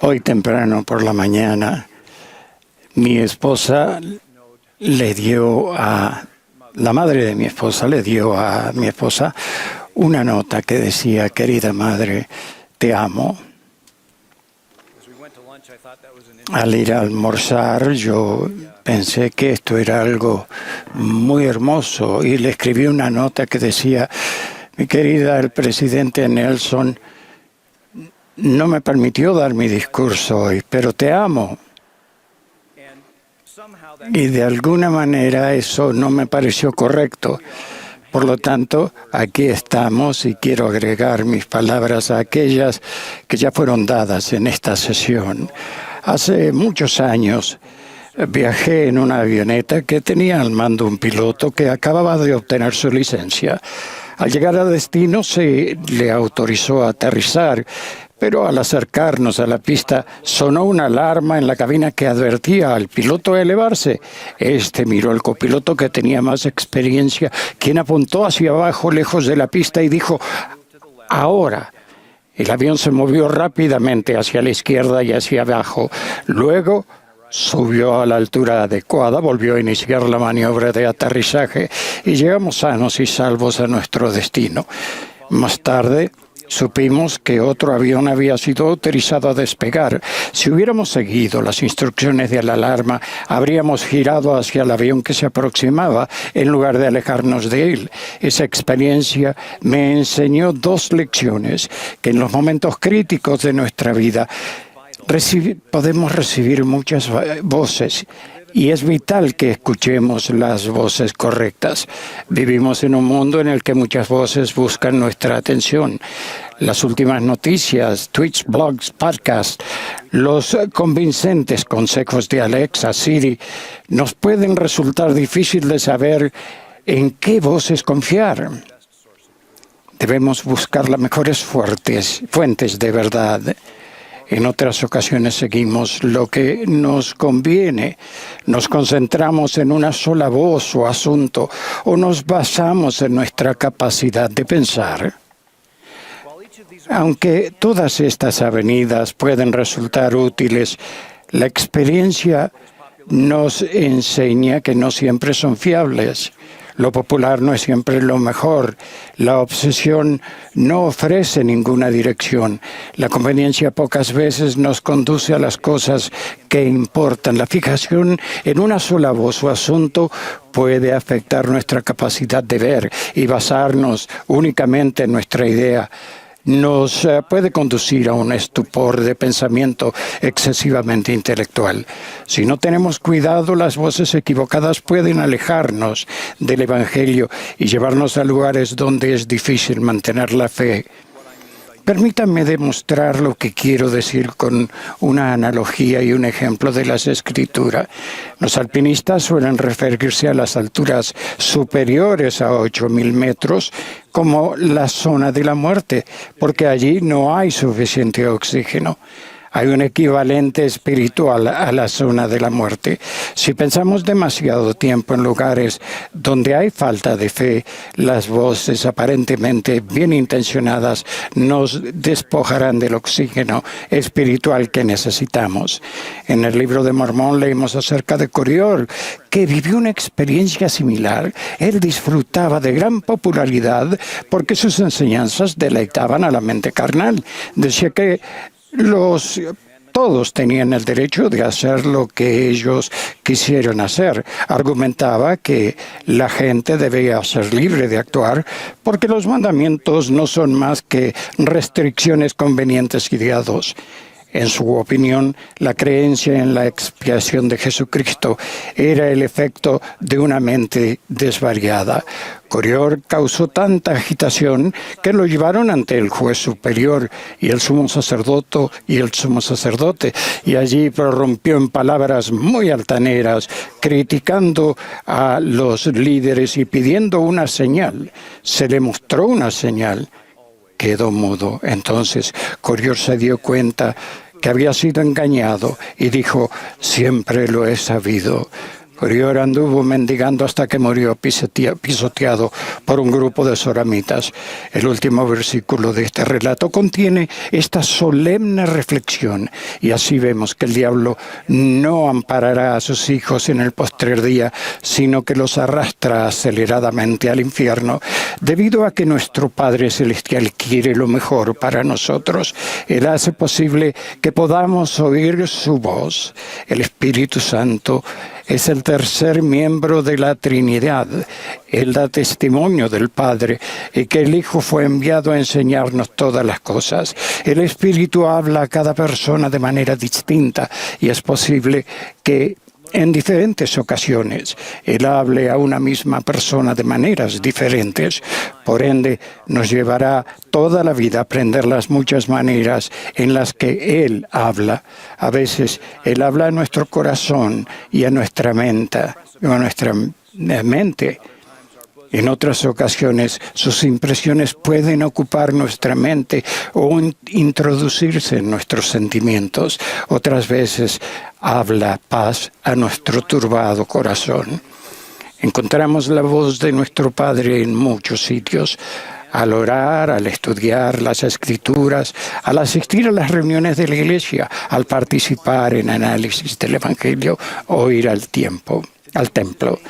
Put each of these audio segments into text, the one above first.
Hoy temprano por la mañana, la madre de mi esposa le dio a mi esposa una nota que decía: querida madre, te amo. Al ir a almorzar, yo pensé que esto era algo muy hermoso y le escribí una nota que decía: mi querida, el presidente Nelson no me permitió dar mi discurso hoy, pero te amo. Y de alguna manera eso no me pareció correcto. Por lo tanto, aquí estamos y quiero agregar mis palabras a aquellas que ya fueron dadas en esta sesión. Hace muchos años viajé en una avioneta que tenía al mando un piloto que acababa de obtener su licencia. Al llegar a destino se le autorizó a aterrizar, pero al acercarnos a la pista sonó una alarma en la cabina que advertía al piloto a elevarse. Este miró al copiloto, que tenía más experiencia, quien apuntó hacia abajo lejos de la pista y dijo: ahora. El avión se movió rápidamente hacia la izquierda y hacia abajo. Luego subió a la altura adecuada, volvió a iniciar la maniobra de aterrizaje y llegamos sanos y salvos a nuestro destino. Más tarde supimos que otro avión había sido autorizado a despegar. Si hubiéramos seguido las instrucciones de la alarma, habríamos girado hacia el avión que se aproximaba en lugar de alejarnos de él. Esa experiencia me enseñó dos lecciones: que en los momentos críticos de nuestra vida podemos recibir muchas voces y es vital que escuchemos las voces correctas. Vivimos en un mundo en el que muchas voces buscan nuestra atención. Las últimas noticias, tweets, blogs, podcasts, los convincentes consejos de Alexa, Siri, nos pueden resultar difícil de saber en qué voces confiar. Debemos buscar las mejores fuentes de verdad. En otras ocasiones seguimos lo que nos conviene, nos concentramos en una sola voz o asunto, o nos basamos en nuestra capacidad de pensar. Aunque todas estas avenidas pueden resultar útiles, la experiencia nos enseña que no siempre son fiables. Lo popular no es siempre lo mejor. La obsesión no ofrece ninguna dirección. La conveniencia pocas veces nos conduce a las cosas que importan. La fijación en una sola voz o asunto puede afectar nuestra capacidad de ver, y basarnos únicamente en nuestra idea nos puede conducir a un estupor de pensamiento excesivamente intelectual. Si no tenemos cuidado, las voces equivocadas pueden alejarnos del Evangelio y llevarnos a lugares donde es difícil mantener la fe. Permítanme demostrar lo que quiero decir con una analogía y un ejemplo de las Escrituras. Los alpinistas suelen referirse a las alturas superiores a 8.000 metros como la zona de la muerte, porque allí no hay suficiente oxígeno. Hay un equivalente espiritual a la zona de la muerte. Si pensamos demasiado tiempo en lugares donde hay falta de fe, las voces aparentemente bien intencionadas nos despojarán del oxígeno espiritual que necesitamos. En el libro de Mormón leímos acerca de Coriol, que vivió una experiencia similar. Él disfrutaba de gran popularidad porque sus enseñanzas deleitaban a la mente carnal. Decía que todos tenían el derecho de hacer lo que ellos quisieran hacer. Argumentaba que la gente debía ser libre de actuar porque los mandamientos no son más que restricciones convenientes y guiados. En su opinión, la creencia en la expiación de Jesucristo era el efecto de una mente desvariada. Coriol causó tanta agitación que lo llevaron ante el juez superior y el sumo sacerdote, y allí prorrumpió en palabras muy altaneras, criticando a los líderes y pidiendo una señal. Se le mostró una señal. Quedó mudo. Entonces Coriol se dio cuenta que había sido engañado y dijo: siempre lo he sabido. Prior anduvo mendigando hasta que murió pisoteado por un grupo de soramitas. El último versículo de este relato contiene esta solemne reflexión, y así vemos que el diablo no amparará a sus hijos en el postrer día, sino que los arrastra aceleradamente al infierno, debido a que nuestro Padre Celestial quiere lo mejor para nosotros. Él hace posible que podamos oír su voz. El Espíritu Santo es el tercer miembro de la Trinidad. Él da testimonio del Padre y que el Hijo fue enviado a enseñarnos todas las cosas. El Espíritu habla a cada persona de manera distinta y es posible que en diferentes ocasiones Él hable a una misma persona de maneras diferentes. Por ende, nos llevará toda la vida a aprender las muchas maneras en las que Él habla. A veces Él habla a nuestro corazón y a nuestra mente. En otras ocasiones, sus impresiones pueden ocupar nuestra mente o introducirse en nuestros sentimientos. Otras veces, habla paz a nuestro turbado corazón. Encontramos la voz de nuestro Padre en muchos sitios. Al orar, al estudiar las Escrituras, al asistir a las reuniones de la Iglesia, al participar en análisis del Evangelio o ir al templo.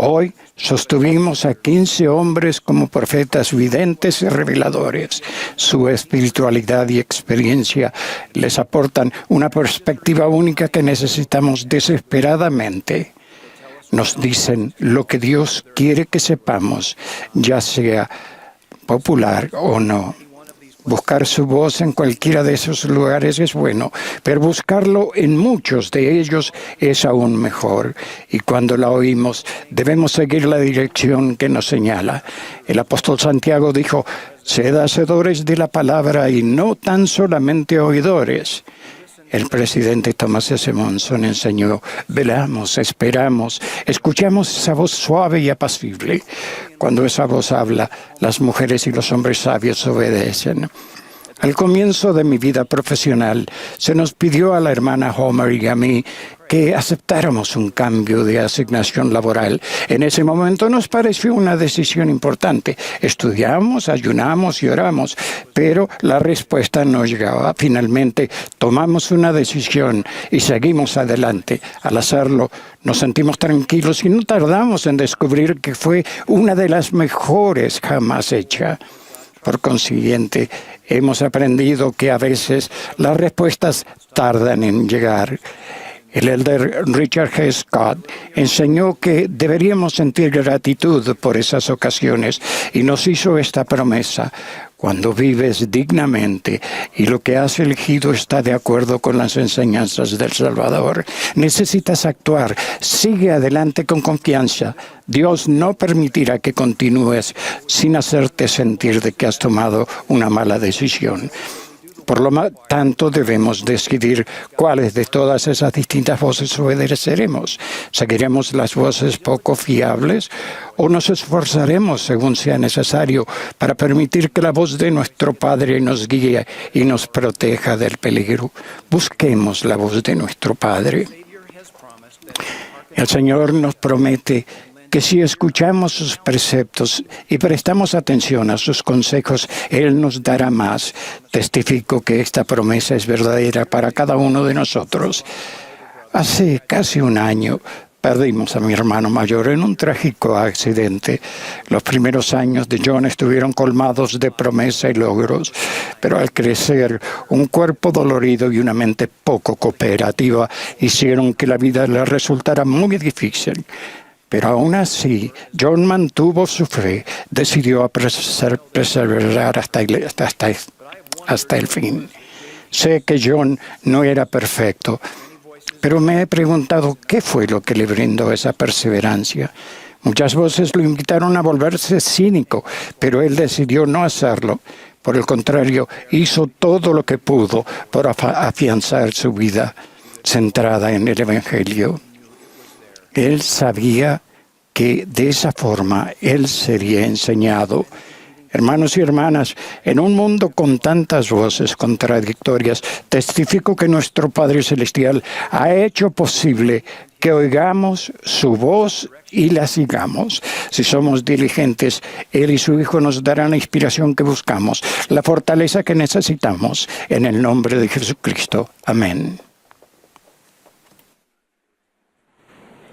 Hoy sostuvimos a 15 hombres como profetas videntes y reveladores. Su espiritualidad y experiencia les aportan una perspectiva única que necesitamos desesperadamente. Nos dicen lo que Dios quiere que sepamos, ya sea popular o no. Buscar su voz en cualquiera de esos lugares es bueno, pero buscarlo en muchos de ellos es aún mejor. Y cuando la oímos, debemos seguir la dirección que nos señala. El apóstol Santiago dijo: sed hacedores de la palabra y no tan solamente oidores. El presidente Thomas S. Monson enseñó: velamos, esperamos, escuchamos esa voz suave y apacible. Cuando esa voz habla, las mujeres y los hombres sabios obedecen. Al comienzo de mi vida profesional, se nos pidió a la hermana Homer y a mí que aceptáramos un cambio de asignación laboral. En ese momento nos pareció una decisión importante. Estudiamos, ayunamos y oramos, pero la respuesta no llegaba. Finalmente tomamos una decisión y seguimos adelante. Al hacerlo, nos sentimos tranquilos y no tardamos en descubrir que fue una de las mejores jamás hecha. Por consiguiente, hemos aprendido que a veces las respuestas tardan en llegar. El elder Richard G. Scott enseñó que deberíamos sentir gratitud por esas ocasiones y nos hizo esta promesa: cuando vives dignamente y lo que has elegido está de acuerdo con las enseñanzas del Salvador, necesitas actuar. Sigue adelante con confianza. Dios no permitirá que continúes sin hacerte sentir de que has tomado una mala decisión. Por lo tanto, debemos decidir cuáles de todas esas distintas voces obedeceremos. ¿Seguiremos las voces poco fiables o nos esforzaremos según sea necesario para permitir que la voz de nuestro Padre nos guíe y nos proteja del peligro? Busquemos la voz de nuestro Padre. El Señor nos promete que si escuchamos sus preceptos y prestamos atención a sus consejos, Él nos dará más. Testifico que esta promesa es verdadera para cada uno de nosotros. Hace casi un año perdimos a mi hermano mayor en un trágico accidente. Los primeros años de John estuvieron colmados de promesa y logros, pero al crecer, un cuerpo dolorido y una mente poco cooperativa hicieron que la vida le resultara muy difícil. Pero aún así, John mantuvo su fe, decidió perseverar hasta el fin. Sé que John no era perfecto, pero me he preguntado qué fue lo que le brindó esa perseverancia. Muchas voces lo invitaron a volverse cínico, pero él decidió no hacerlo. Por el contrario, hizo todo lo que pudo por afianzar su vida centrada en el Evangelio. Él sabía que de esa forma él sería enseñado. Hermanos y hermanas, en un mundo con tantas voces contradictorias, testifico que nuestro Padre Celestial ha hecho posible que oigamos su voz y la sigamos. Si somos diligentes, Él y su Hijo nos darán la inspiración que buscamos, la fortaleza que necesitamos. En el nombre de Jesucristo. Amén.